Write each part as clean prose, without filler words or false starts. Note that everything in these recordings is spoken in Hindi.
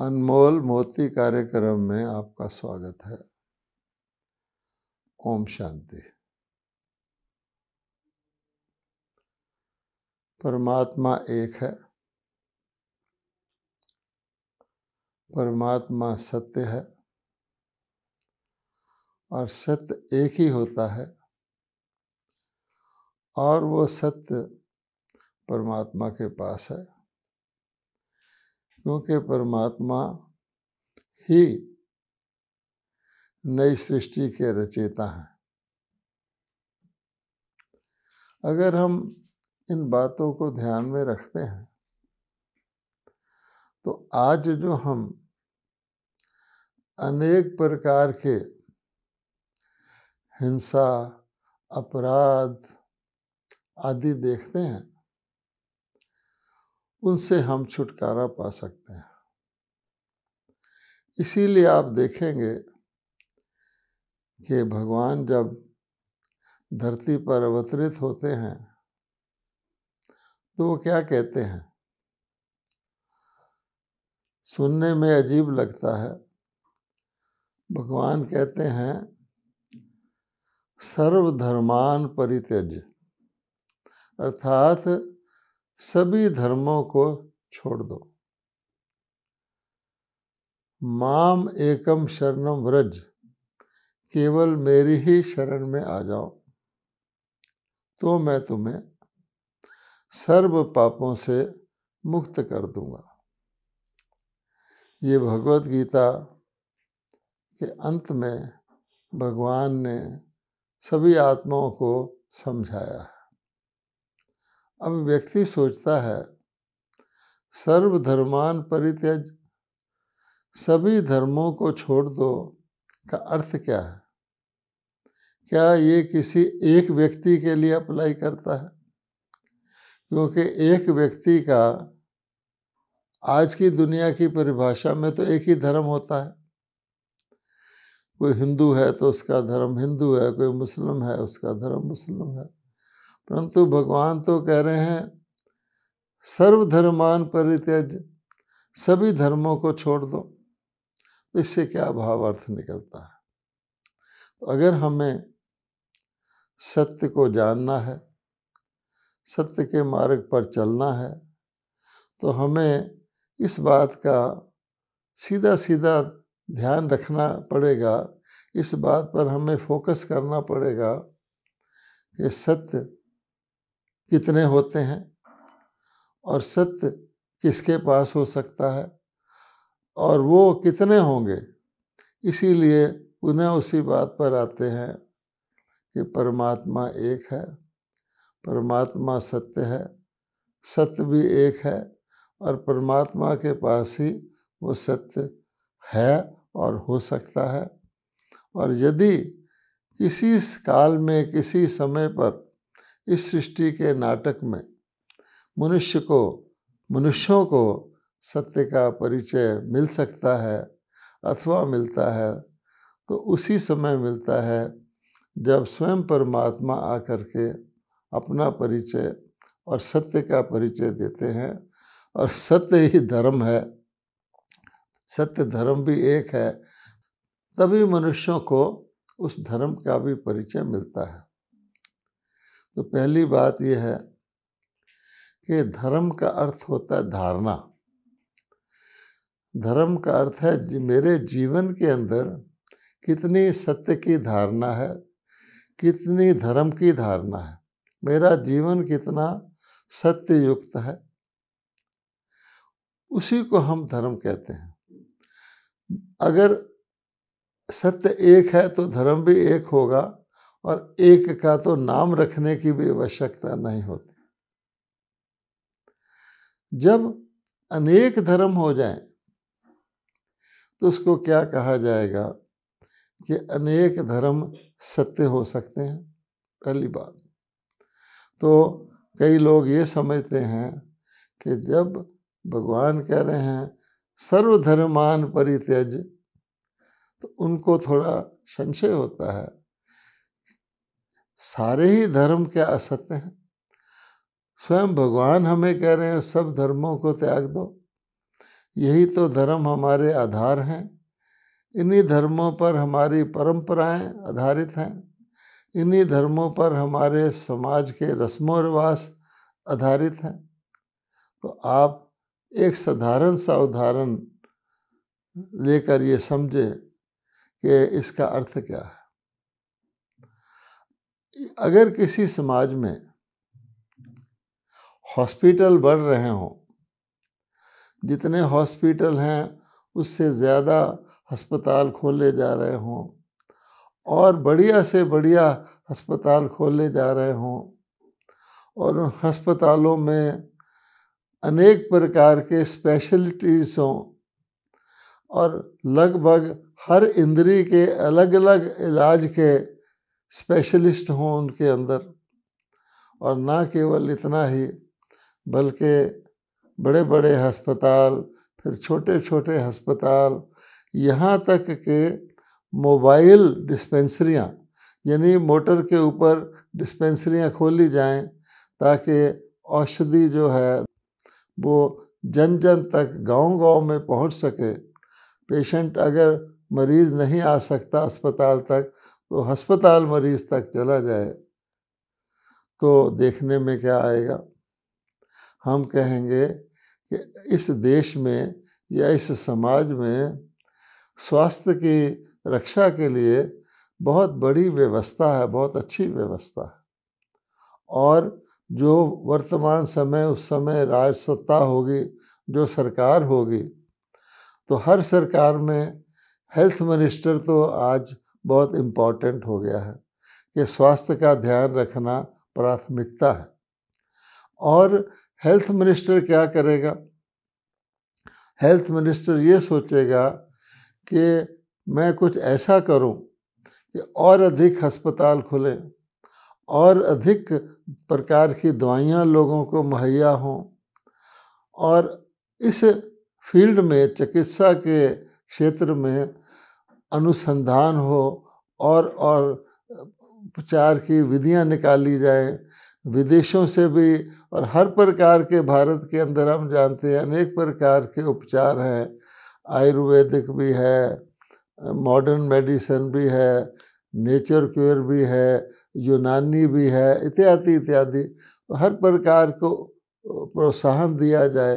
अनमोल मोती कार्यक्रम में आपका स्वागत है। ओम शांति। परमात्मा एक है। परमात्मा सत्य है और सत्य एक ही होता है और वो सत्य परमात्मा के पास है, क्योंकि परमात्मा ही नई सृष्टि के रचयिता हैं। अगर हम इन बातों को ध्यान में रखते हैं तो आज जो हम अनेक प्रकार के हिंसा, अपराध आदि देखते हैं, उनसे हम छुटकारा पा सकते हैं। इसीलिए आप देखेंगे कि भगवान जब धरती पर अवतरित होते हैं तो वो क्या कहते हैं, सुनने में अजीब लगता है। भगवान कहते हैं सर्वधर्मान परित्यज्य, अर्थात सभी धर्मों को छोड़ दो। माम एकम शरणम व्रज, केवल मेरी ही शरण में आ जाओ तो मैं तुम्हें सर्व पापों से मुक्त कर दूंगा। ये भगवत गीता के अंत में भगवान ने सभी आत्माओं को समझाया है। अब व्यक्ति सोचता है सर्वधर्मान परित्यज, सभी धर्मों को छोड़ दो का अर्थ क्या है? क्या ये किसी एक व्यक्ति के लिए अप्लाई करता है? क्योंकि एक व्यक्ति का आज की दुनिया की परिभाषा में तो एक ही धर्म होता है। कोई हिंदू है तो उसका धर्म हिंदू है, कोई मुस्लिम है उसका धर्म मुस्लिम है। परंतु भगवान तो कह रहे हैं सर्वधर्मान परित्यज, सभी धर्मों को छोड़ दो। तो इससे क्या भाव अर्थ निकलता है? तो अगर हमें सत्य को जानना है, सत्य के मार्ग पर चलना है, तो हमें इस बात का सीधा सीधा ध्यान रखना पड़ेगा। इस बात पर हमें फोकस करना पड़ेगा कि सत्य कितने होते हैं और सत्य किसके पास हो सकता है और वो कितने होंगे। इसीलिए पुनः उसी बात पर आते हैं कि परमात्मा एक है, परमात्मा सत्य है, सत्य भी एक है और परमात्मा के पास ही वो सत्य है और हो सकता है। और यदि किसी काल में किसी समय पर इस सृष्टि के नाटक में मनुष्यों को सत्य का परिचय मिल सकता है अथवा मिलता है, तो उसी समय मिलता है जब स्वयं परमात्मा आकर के अपना परिचय और सत्य का परिचय देते हैं। और सत्य ही धर्म है, सत्य धर्म भी एक है, तभी मनुष्यों को उस धर्म का भी परिचय मिलता है। तो पहली बात यह है कि धर्म का अर्थ होता है धारणा। धर्म का अर्थ है मेरे जीवन के अंदर कितनी सत्य की धारणा है, कितनी धर्म की धारणा है, मेरा जीवन कितना सत्य युक्त है, उसी को हम धर्म कहते हैं। अगर सत्य एक है तो धर्म भी एक होगा और एक का तो नाम रखने की भी आवश्यकता नहीं होती। जब अनेक धर्म हो जाएं तो उसको क्या कहा जाएगा कि अनेक धर्म सत्य हो सकते हैं। पहली बात तो कई लोग ये समझते हैं कि जब भगवान कह रहे हैं सर्वधर्मान परित्यज, तो उनको थोड़ा संशय होता है, सारे ही धर्म क्या असत्य हैं? स्वयं भगवान हमें कह रहे हैं सब धर्मों को त्याग दो। यही तो धर्म हमारे आधार हैं। इन्हीं धर्मों पर हमारी परंपराएं आधारित हैं। इन्हीं धर्मों पर हमारे समाज के रस्मों रिवाज आधारित हैं। तो आप एक साधारण सा उदाहरण लेकर ये समझे कि इसका अर्थ क्या है। अगर किसी समाज में हॉस्पिटल बढ़ रहे हों, जितने हॉस्पिटल हैं उससे ज़्यादा अस्पताल खोले जा रहे हों और बढ़िया से बढ़िया अस्पताल खोले जा रहे हों और उन अस्पतालों में अनेक प्रकार के स्पेशलिटीज़ हों और लगभग हर इंद्री के अलग अलग इलाज के स्पेशलिस्ट हों उनके अंदर, और ना केवल इतना ही बल्कि बड़े बड़े अस्पताल, फिर छोटे छोटे अस्पताल, यहाँ तक के मोबाइल डिस्पेंसरियाँ यानी मोटर के ऊपर डिस्पेंसरियाँ खोली जाएं ताकि औषधि जो है वो जन जन तक गांव-गांव में पहुंच सके। पेशेंट अगर मरीज़ नहीं आ सकता अस्पताल तक तो अस्पताल मरीज़ तक चला जाए, तो देखने में क्या आएगा? हम कहेंगे कि इस देश में या इस समाज में स्वास्थ्य की रक्षा के लिए बहुत बड़ी व्यवस्था है, बहुत अच्छी व्यवस्था है। और जो वर्तमान समय उस समय राज सत्ता होगी, जो सरकार होगी, तो हर सरकार में हेल्थ मिनिस्टर तो आज बहुत इम्पोर्टेंट हो गया है कि स्वास्थ्य का ध्यान रखना प्राथमिकता है। और हेल्थ मिनिस्टर क्या करेगा? हेल्थ मिनिस्टर ये सोचेगा कि मैं कुछ ऐसा करूं कि और अधिक अस्पताल खुलें और अधिक प्रकार की दवाइयां लोगों को मुहैया हों और इस फील्ड में, चिकित्सा के क्षेत्र में अनुसंधान हो और उपचार की विधियां निकाली जाएं विदेशों से भी। और हर प्रकार के भारत के अंदर हम जानते हैं अनेक प्रकार के उपचार हैं, आयुर्वेदिक भी है, मॉडर्न मेडिसिन भी है, नेचर क्योर भी है, यूनानी भी है, इत्यादि इत्यादि। हर प्रकार को प्रोत्साहन दिया जाए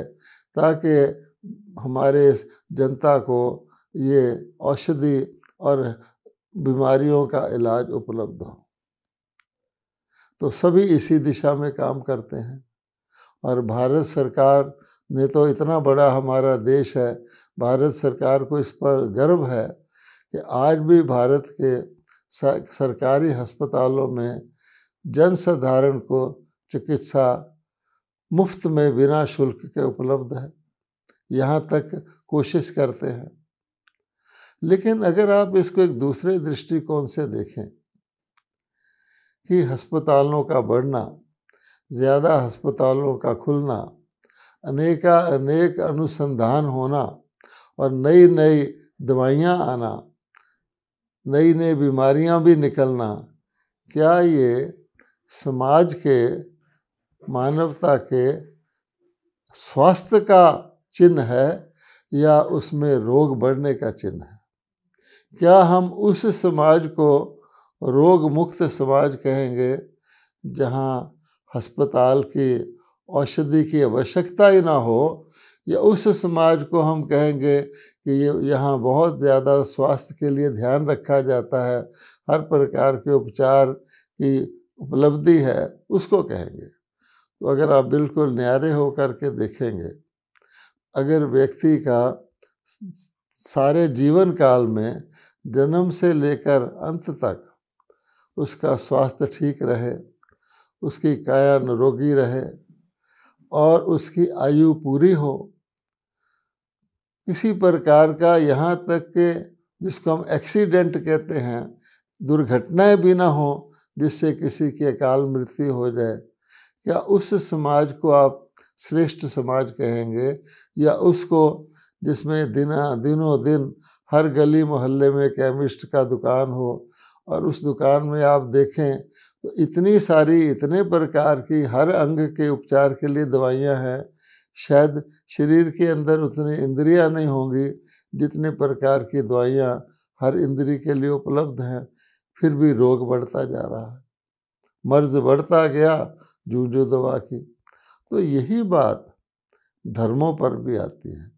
ताकि हमारे जनता को ये औषधि और बीमारियों का इलाज उपलब्ध हो। तो सभी इसी दिशा में काम करते हैं। और भारत सरकार ने तो इतना बड़ा हमारा देश है, भारत सरकार को इस पर गर्व है कि आज भी भारत के सरकारी अस्पतालों में जनसाधारण को चिकित्सा मुफ्त में बिना शुल्क के उपलब्ध है, यहाँ तक कोशिश करते हैं। लेकिन अगर आप इसको एक दूसरे दृष्टिकोण से देखें कि अस्पतालों का बढ़ना, ज़्यादा अस्पतालों का खुलना, अनेक अनुसंधान होना और नई नई दवाइयाँ आना, नई नई बीमारियाँ भी निकलना, क्या ये समाज के, मानवता के स्वास्थ्य का चिन्ह है या उसमें रोग बढ़ने का चिन्ह है? क्या हम उस समाज को रोग मुक्त समाज कहेंगे जहाँ अस्पताल की औषधि की आवश्यकता ही ना हो, या उस समाज को हम कहेंगे कि ये यहाँ बहुत ज़्यादा स्वास्थ्य के लिए ध्यान रखा जाता है, हर प्रकार के उपचार की उपलब्धि है, उसको कहेंगे? तो अगर आप बिल्कुल न्यारे होकर के देखेंगे, अगर व्यक्ति का सारे जीवन काल में जन्म से लेकर अंत तक उसका स्वास्थ्य ठीक रहे, उसकी काया निरोगी रहे और उसकी आयु पूरी हो, किसी प्रकार का, यहाँ तक कि जिसको हम एक्सीडेंट कहते हैं, दुर्घटनाएं भी ना हो जिससे किसी की अकाल मृत्यु हो जाए, क्या उस समाज को आप श्रेष्ठ समाज कहेंगे? या उसको जिसमें दिनों दिन हर गली मोहल्ले में केमिस्ट का दुकान हो और उस दुकान में आप देखें तो इतनी सारी, इतने प्रकार की हर अंग के उपचार के लिए दवाइयाँ हैं शायद शरीर के अंदर उतनी इंद्रियां नहीं होंगी जितने प्रकार की दवाइयाँ हर इंद्री के लिए उपलब्ध हैं, फिर भी रोग बढ़ता जा रहा है, मर्ज बढ़ता गया जूझो दवा की। तो यही बात धर्मों पर भी आती है।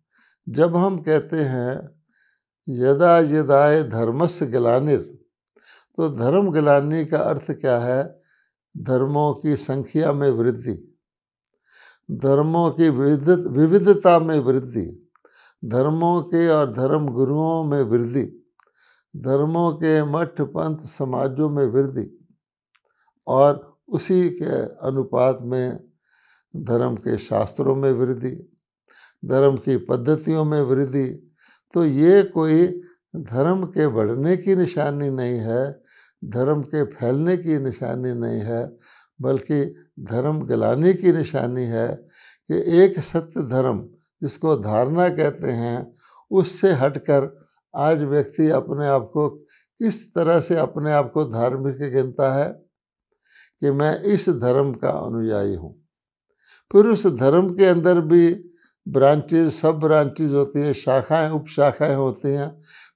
जब हम कहते हैं यदा यदाय धर्मस्य ग्लानिर, तो धर्म ग्लानि का अर्थ क्या है? धर्मों की संख्या में वृद्धि, धर्मों की विविधता में वृद्धि, धर्मों के और धर्म गुरुओं में वृद्धि, धर्मों के मठ पंथ समाजों में वृद्धि, और उसी के अनुपात में धर्म के शास्त्रों में वृद्धि, धर्म की पद्धतियों में वृद्धि। तो ये कोई धर्म के बढ़ने की निशानी नहीं है, धर्म के फैलने की निशानी नहीं है, बल्कि धर्म गलाने की निशानी है कि एक सत्य धर्म जिसको धारणा कहते हैं, उससे हटकर आज व्यक्ति अपने आप को किस तरह से अपने आप को धार्मिक गिनता है कि मैं इस धर्म का अनुयायी हूँ। फिर उस धर्म के अंदर भी ब्रांचेस, सब ब्रांचेस होती हैं, शाखाएं उपशाखाएं होती हैं।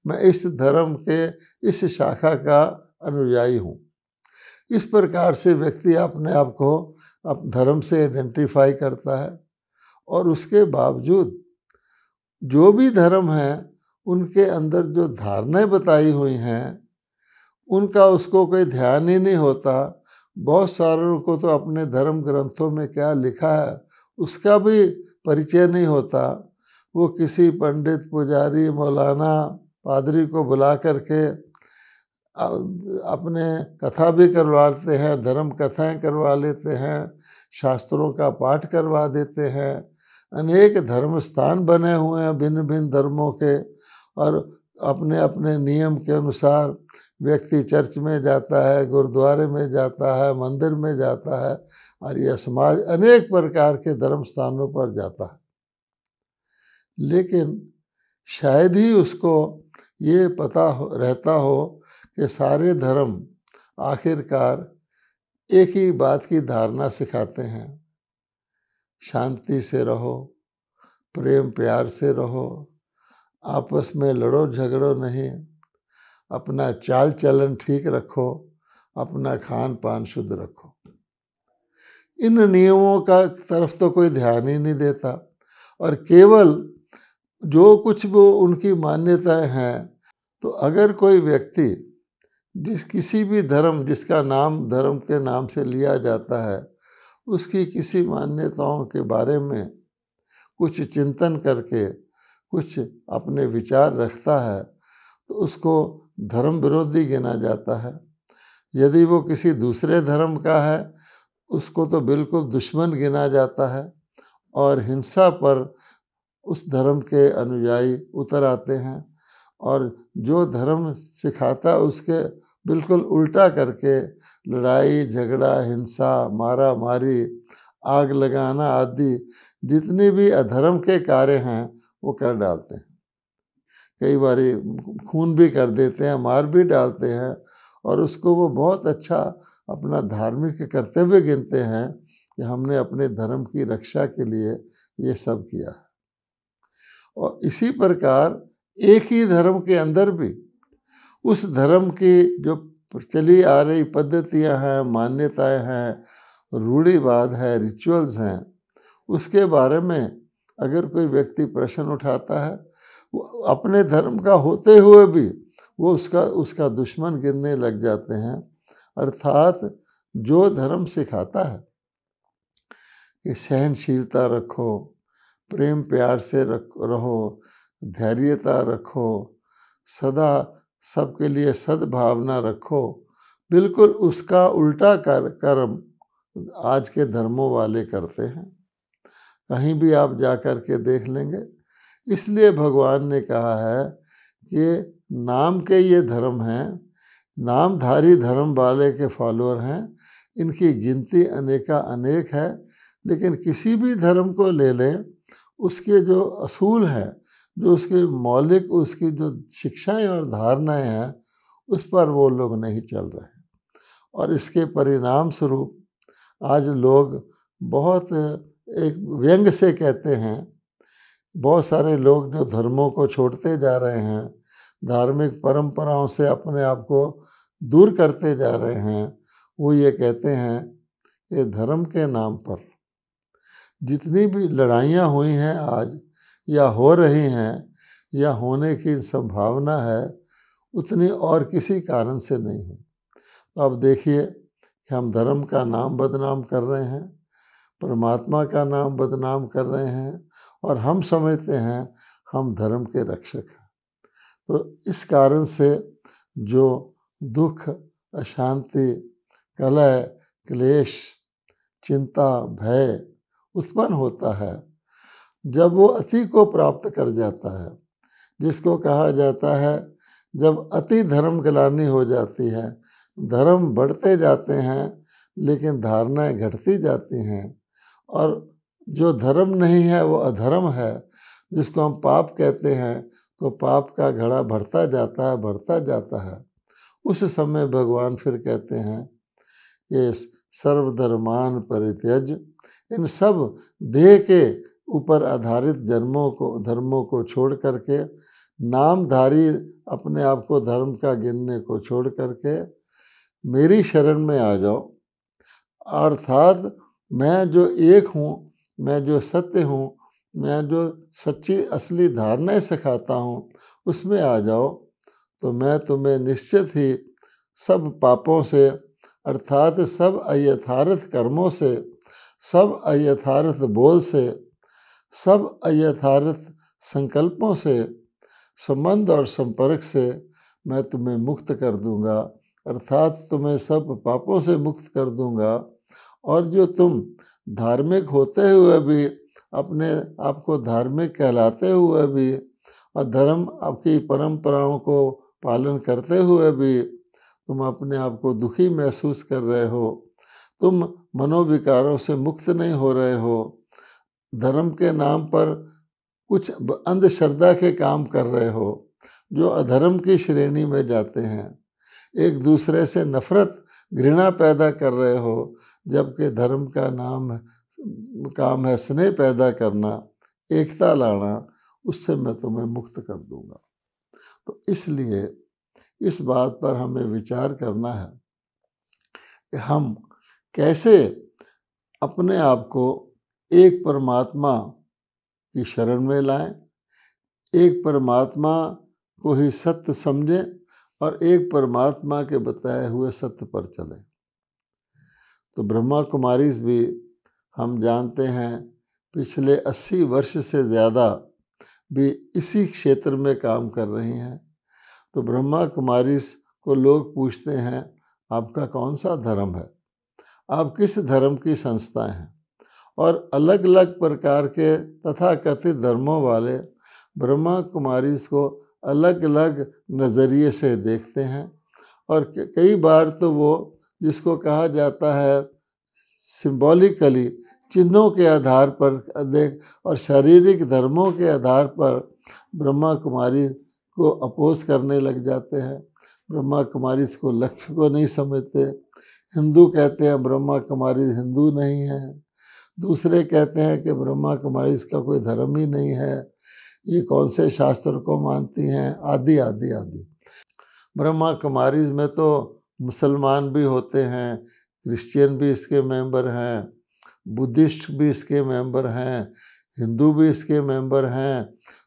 मैं इस धर्म के इस शाखा का अनुयायी हूँ। इस प्रकार से व्यक्ति अपने आप को धर्म से आइडेंटिफाई करता है, और उसके बावजूद जो भी धर्म है उनके अंदर जो धारणाएं बताई हुई हैं उनका उसको कोई ध्यान ही नहीं होता। बहुत सारों को तो अपने धर्म ग्रंथों में क्या लिखा है उसका भी परिचय नहीं होता। वो किसी पंडित, पुजारी, मौलाना, पादरी को बुला करके अपने कथा भी करवाते हैं, धर्म कथाएं करवा लेते हैं, शास्त्रों का पाठ करवा देते हैं। अनेक धर्म स्थान बने हुए हैं भिन्न भिन्न धर्मों के, और अपने अपने नियम के अनुसार व्यक्ति चर्च में जाता है, गुरुद्वारे में जाता है, मंदिर में जाता है, और यह समाज अनेक प्रकार के धर्म स्थानों पर जाता है। लेकिन शायद ही उसको ये पता रहता हो कि सारे धर्म आखिरकार एक ही बात की धारणा सिखाते हैं, शांति से रहो, प्रेम प्यार से रहो, आपस में लड़ो झगड़ो नहीं, अपना चाल चलन ठीक रखो, अपना खान पान शुद्ध रखो। इन नियमों का तरफ तो कोई ध्यान ही नहीं देता, और केवल जो कुछ वो उनकी मान्यताएं हैं, तो अगर कोई व्यक्ति किसी भी धर्म जिसका नाम धर्म के नाम से लिया जाता है उसकी किसी मान्यताओं के बारे में कुछ चिंतन करके कुछ अपने विचार रखता है तो उसको धर्म विरोधी गिना जाता है। यदि वो किसी दूसरे धर्म का है उसको तो बिल्कुल दुश्मन गिना जाता है, और हिंसा पर उस धर्म के अनुयायी उतर आते हैं, और जो धर्म सिखाता है उसके बिल्कुल उल्टा करके लड़ाई झगड़ा, हिंसा, मारा मारी, आग लगाना आदि जितने भी अधर्म के कार्य हैं वो कर डालते हैं। कई बार खून भी कर देते हैं, मार भी डालते हैं, और उसको वो बहुत अच्छा अपना धार्मिक कर्तव्य गिनते हैं कि हमने अपने धर्म की रक्षा के लिए ये सब किया है। और इसी प्रकार एक ही धर्म के अंदर भी उस धर्म की जो चली आ रही पद्धतियां हैं, मान्यताएं हैं, रूढ़िवाद है, रिचुअल्स हैं, उसके बारे में अगर कोई व्यक्ति प्रश्न उठाता है, वो अपने धर्म का होते हुए भी वो उसका दुश्मन गिनने लग जाते हैं। अर्थात जो धर्म सिखाता है कि सहनशीलता रखो, प्रेम प्यार से रहो, धैर्यता रखो, सदा सबके लिए सद्भावना रखो, बिल्कुल उसका उल्टा कर्म आज के धर्मों वाले करते हैं। कहीं भी आप जा कर के देख लेंगे। इसलिए भगवान ने कहा है कि नाम के ये धर्म हैं, नामधारी धर्म वाले के फॉलोअर हैं, इनकी गिनती अनेका अनेक है, लेकिन किसी भी धर्म को ले लें, उसके जो असूल हैं, जो उसके मौलिक उसकी जो शिक्षाएं और धारणाएं हैं, उस पर वो लोग नहीं चल रहे, और इसके परिणाम स्वरूप आज लोग बहुत एक व्यंग से कहते हैं, बहुत सारे लोग जो धर्मों को छोड़ते जा रहे हैं, धार्मिक परंपराओं से अपने आप को दूर करते जा रहे हैं, वो ये कहते हैं कि धर्म के नाम पर जितनी भी लड़ाइयाँ हुई हैं आज या हो रही हैं या होने की संभावना है, उतनी और किसी कारण से नहीं हुई। तो अब देखिए कि हम धर्म का नाम बदनाम कर रहे हैं, परमात्मा का नाम बदनाम कर रहे हैं, और हम समझते हैं हम धर्म के रक्षक हैं। तो इस कारण से जो दुख, अशांति, कलह, क्लेश, चिंता, भय उत्पन्न होता है, जब वो अति को प्राप्त कर जाता है, जिसको कहा जाता है जब अति धर्म ग्लानि हो जाती है, धर्म बढ़ते जाते हैं लेकिन धारणाएं घटती जाती हैं, और जो धर्म नहीं है वो अधर्म है, जिसको हम पाप कहते हैं, तो पाप का घड़ा बढ़ता जाता है। उस समय भगवान फिर कहते हैं कि सर्वधर्मान परित्यज, इन सब देह के ऊपर आधारित धर्मों को छोड़ करके, नामधारी अपने आप को धर्म का गिनने को छोड़ करके मेरी शरण में आ जाओ, अर्थात मैं जो एक हूँ, मैं जो सत्य हूँ, मैं जो सच्ची असली धारणाएं सिखाता हूँ, उसमें आ जाओ, तो मैं तुम्हें निश्चित ही सब पापों से, अर्थात सब अयथार्थ कर्मों से, सब अयथार्थ बोल से, सब अयथार्थ संकल्पों से, संबंध और संपर्क से मैं तुम्हें मुक्त कर दूंगा, अर्थात तुम्हें सब पापों से मुक्त कर दूंगा। और जो तुम धार्मिक होते हुए भी, अपने आप को धार्मिक कहलाते हुए भी, और धर्म आपकी परंपराओं को पालन करते हुए भी तुम अपने आप को दुखी महसूस कर रहे हो, तुम मनोविकारों से मुक्त नहीं हो रहे हो, धर्म के नाम पर कुछ अंधश्रद्धा के काम कर रहे हो जो अधर्म की श्रेणी में जाते हैं, एक दूसरे से नफरत, घृणा पैदा कर रहे हो, जबकि धर्म का काम है स्नेह पैदा करना, एकता लाना, उससे मैं तुम्हें मुक्त कर दूंगा। तो इसलिए इस बात पर हमें विचार करना है कि हम कैसे अपने आप को एक परमात्मा की शरण में लाएं, एक परमात्मा को ही सत्य समझें और एक परमात्मा के बताए हुए सत्य पर चलें। तो ब्रह्मा कुमारीज भी हम जानते हैं पिछले 80 वर्ष से ज़्यादा भी इसी क्षेत्र में काम कर रही हैं। तो ब्रह्मा कुमारीज को लोग पूछते हैं आपका कौन सा धर्म है, आप किस धर्म की संस्थाएं हैं, और अलग अलग प्रकार के तथाकथित धर्मों वाले ब्रह्मा कुमारीज को अलग अलग नज़रिए से देखते हैं, और कई बार तो वो जिसको कहा जाता है सिंबॉलिकली चिन्हों के आधार पर और शारीरिक धर्मों के आधार पर ब्रह्मा कुमारी को अपोज करने लग जाते हैं। ब्रह्मा कुमारी को लक्ष्य को नहीं समझते। हिंदू कहते हैं ब्रह्मा कुमारी हिंदू नहीं है, दूसरे कहते हैं कि ब्रह्मा कुमारी का कोई धर्म ही नहीं है, ये कौन से शास्त्र को मानती हैं, आदि आदि आदि। ब्रह्मा कुमारीज में तो मुसलमान भी होते हैं, क्रिश्चियन भी इसके मेंबर हैं, बुद्धिस्ट भी इसके मेंबर हैं, हिंदू भी इसके मेंबर हैं।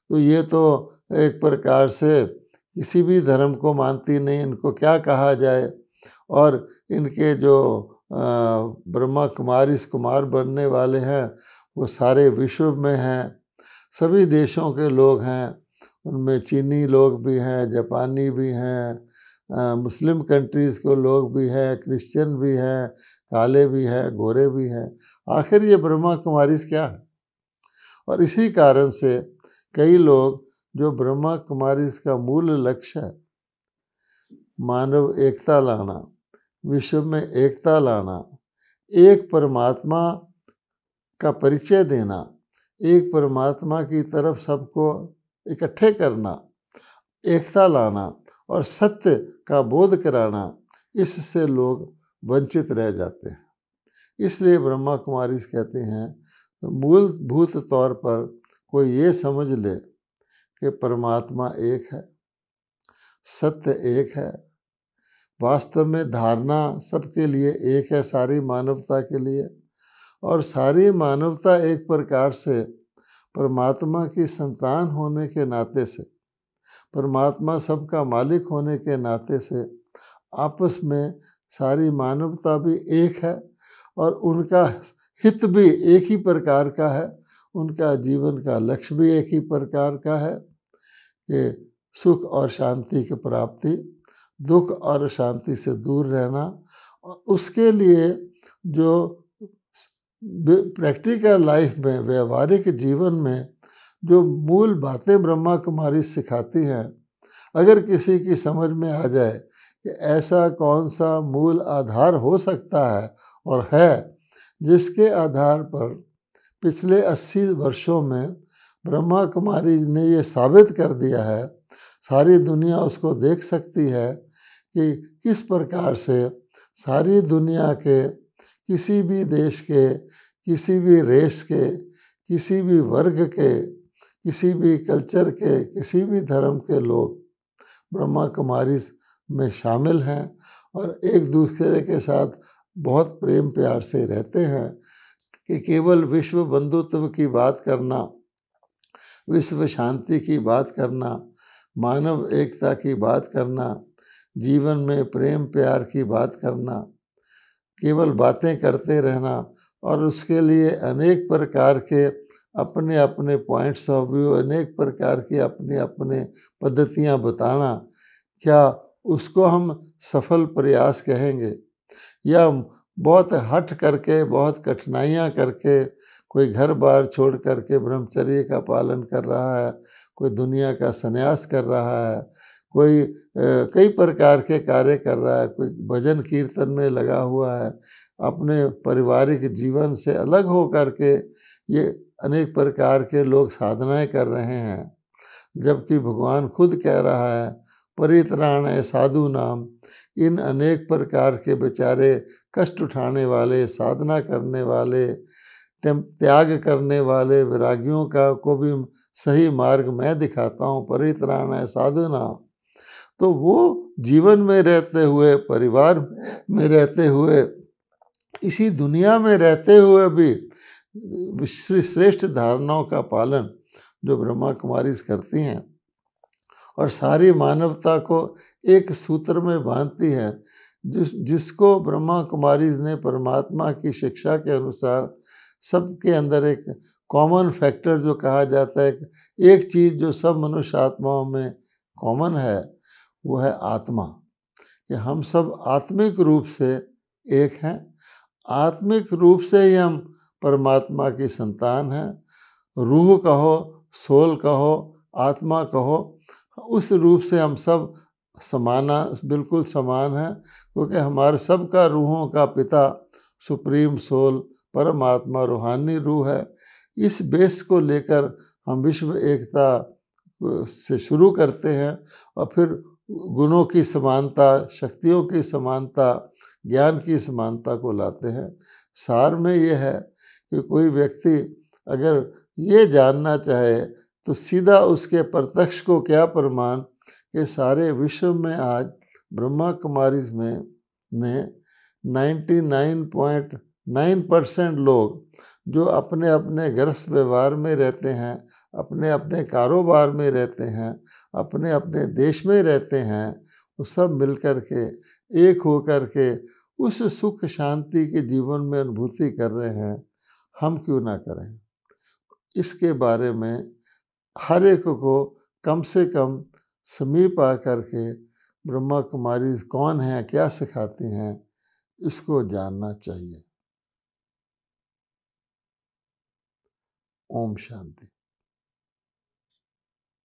तो ये तो एक प्रकार से किसी भी धर्म को मानती नहीं, इनको क्या कहा जाए। और इनके जो ब्रह्मा कुमारीज कुमार बनने वाले हैं वो सारे विश्व में हैं, सभी देशों के लोग हैं, उनमें चीनी लोग भी हैं, जापानी भी हैं, मुस्लिम कंट्रीज़ के लोग भी हैं, क्रिश्चियन भी हैं, काले भी हैं, गोरे भी हैं। आखिर ये ब्रह्मा कुमारीज क्या है? और इसी कारण से कई लोग जो ब्रह्मा कुमारीज का मूल लक्ष्य है मानव एकता लाना, विश्व में एकता लाना, एक परमात्मा का परिचय देना, एक परमात्मा की तरफ सबको इकट्ठे करना, एकता लाना और सत्य का बोध कराना, इससे लोग वंचित रह जाते हैं। इसलिए ब्रह्मा कुमारीज कहते हैं तो मूलभूत तौर पर कोई ये समझ ले कि परमात्मा एक है, सत्य एक है, वास्तव में धारणा सबके लिए एक है, सारी मानवता के लिए, और सारी मानवता एक प्रकार से परमात्मा की संतान होने के नाते से, परमात्मा सबका मालिक होने के नाते से आपस में सारी मानवता भी एक है और उनका हित भी एक ही प्रकार का है, उनका जीवन का लक्ष्य भी एक ही प्रकार का है कि सुख और शांति की प्राप्ति, दुख और शांति से दूर रहना। और उसके लिए जो प्रैक्टिकल लाइफ में, व्यवहारिक जीवन में जो मूल बातें ब्रह्मा कुमारी सिखाती हैं, अगर किसी की समझ में आ जाए कि ऐसा कौन सा मूल आधार हो सकता है और है, जिसके आधार पर पिछले 80 वर्षों में ब्रह्मा कुमारी ने ये साबित कर दिया है, सारी दुनिया उसको देख सकती है कि किस प्रकार से सारी दुनिया के, किसी भी देश के, किसी भी रेस के, किसी भी वर्ग के, किसी भी कल्चर के, किसी भी धर्म के लोग ब्रह्मा कुमारी में शामिल हैं और एक दूसरे के साथ बहुत प्रेम प्यार से रहते हैं। कि केवल विश्व बंधुत्व की बात करना, विश्व शांति की बात करना, मानव एकता की बात करना, जीवन में प्रेम प्यार की बात करना, केवल बातें करते रहना और उसके लिए अनेक प्रकार के अपने अपने पॉइंट्स ऑफ व्यू, अनेक प्रकार की अपने अपने पद्धतियाँ बताना, क्या उसको हम सफल प्रयास कहेंगे? या बहुत हट करके, बहुत कठिनाइयाँ करके कोई घर बार छोड़ करके ब्रह्मचर्य का पालन कर रहा है, कोई दुनिया का संन्यास कर रहा है, कोई कई प्रकार के कार्य कर रहा है, कोई भजन कीर्तन में लगा हुआ है, अपने पारिवारिक जीवन से अलग हो करके ये अनेक प्रकार के लोग साधनाएं कर रहे हैं, जबकि भगवान खुद कह रहा है परित्राणाय साधु नाम। इन अनेक प्रकार के बेचारे कष्ट उठाने वाले, साधना करने वाले, त्याग करने वाले विरागियों का को भी सही मार्ग मैं दिखाता हूँ, परित्राणाय साधु नाम। तो वो जीवन में रहते हुए, परिवार में रहते हुए, इसी दुनिया में रहते हुए भी श्रेष्ठ धारणाओं का पालन जो ब्रह्मा कुमारी करती हैं और सारी मानवता को एक सूत्र में बांधती है, जिसको ब्रह्मा कुमारी ने परमात्मा की शिक्षा के अनुसार सबके अंदर एक कॉमन फैक्टर जो कहा जाता है, एक चीज़ जो सब मनुष्य आत्माओं में कॉमन है, वो है आत्मा। कि हम सब आत्मिक रूप से एक हैं, आत्मिक रूप से ही हम परमात्मा की संतान हैं। रूह कहो, सोल कहो, आत्मा कहो, उस रूप से हम सब समाना, बिल्कुल समान हैं, क्योंकि हमारे सब का रूहों का पिता सुप्रीम सोल परमात्मा रूहानी रूह है। इस बेस को लेकर हम विश्व एकता से शुरू करते हैं और फिर गुणों की समानता, शक्तियों की समानता, ज्ञान की समानता को लाते हैं। सार में यह है कि कोई व्यक्ति अगर ये जानना चाहे तो सीधा उसके प्रत्यक्ष को क्या प्रमाण कि सारे विश्व में आज ब्रह्मा कुमारी में ने 99.9% लोग जो अपने अपने गृहस्थ व्यवहार में रहते हैं, अपने अपने कारोबार में रहते हैं, अपने अपने देश में रहते हैं, वो सब मिल कर के एक हो कर के उस सुख शांति के जीवन में अनुभूति कर रहे हैं। हम क्यों ना करें? इसके बारे में हर एक को कम से कम समीप आ करके ब्रह्मा कुमारी कौन है, क्या सिखाती हैं, इसको जानना चाहिए। ओम शांति।